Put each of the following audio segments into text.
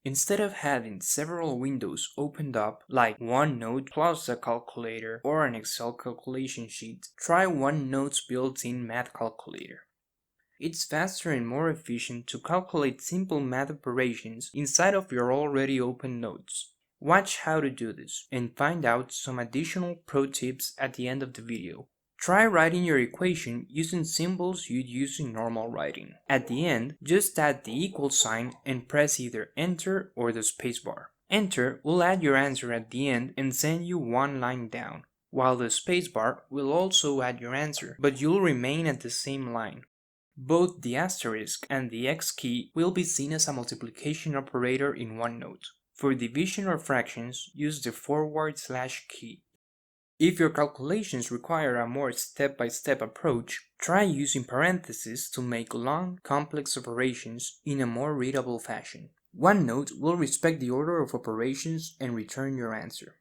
Instead of having several windows opened up like OneNote plus a calculator or an Excel calculation sheet, try OneNote's built-in math calculator. It's faster and more efficient to calculate simple math operations inside of your already open notes. Watch how to do this and find out some additional pro tips at the end of the video. Try writing your equation using symbols you'd use in normal writing. At the end, just add the equal sign and press either Enter or the spacebar. Enter will add your answer at the end and send you one line down, while the spacebar will also add your answer, but you'll remain at the same line. Both the asterisk and the X key will be seen as a multiplication operator in OneNote. For division or fractions, use the / key. If your calculations require a more step-by-step approach, try using parentheses to make long, complex operations in a more readable fashion. OneNote will respect the order of operations and return your answer.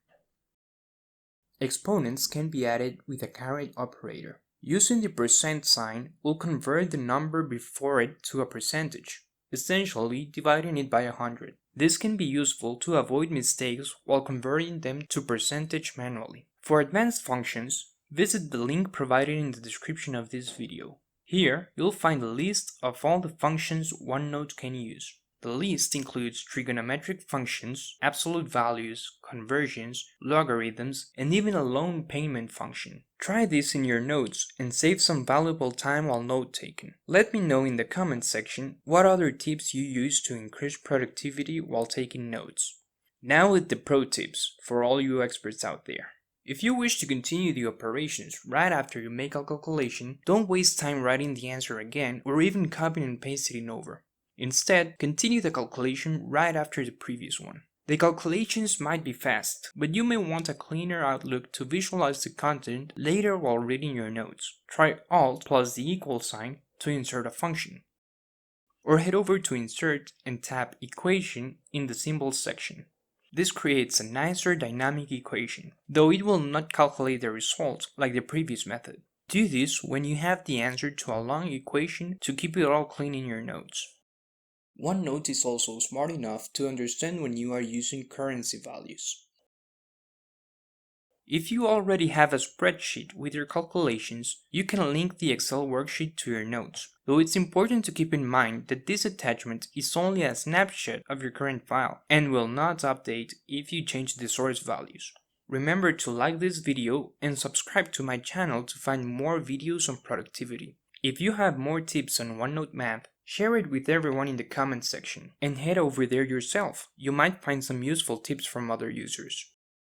Exponents can be added with a caret operator. Using the percent sign will convert the number before it to a percentage, essentially dividing it by 100. This can be useful to avoid mistakes while converting them to percentage manually. For advanced functions, visit the link provided in the description of this video. Here, you'll find a list of all the functions OneNote can use. The list includes trigonometric functions, absolute values, conversions, logarithms, and even a loan payment function. Try this in your notes and save some valuable time while note-taking. Let me know in the comments section what other tips you use to increase productivity while taking notes. Now with the pro tips for all you experts out there. If you wish to continue the operations right after you make a calculation, don't waste time writing the answer again or even copying and pasting it over. Instead, continue the calculation right after the previous one. The calculations might be fast, but you may want a cleaner outlook to visualize the content later while reading your notes. Try Alt plus the equal sign to insert a function. Or head over to Insert and tap Equation in the Symbols section. This creates a nicer dynamic equation, though it will not calculate the result like the previous method. Do this when you have the answer to a long equation to keep it all clean in your notes. OneNote is also smart enough to understand when you are using currency values. If you already have a spreadsheet with your calculations, you can link the Excel worksheet to your notes, though it's important to keep in mind that this attachment is only a snapshot of your current file and will not update if you change the source values. Remember to like this video and subscribe to my channel to find more videos on productivity. If you have more tips on OneNote Math, share it with everyone in the comments section and head over there yourself. You might find some useful tips from other users.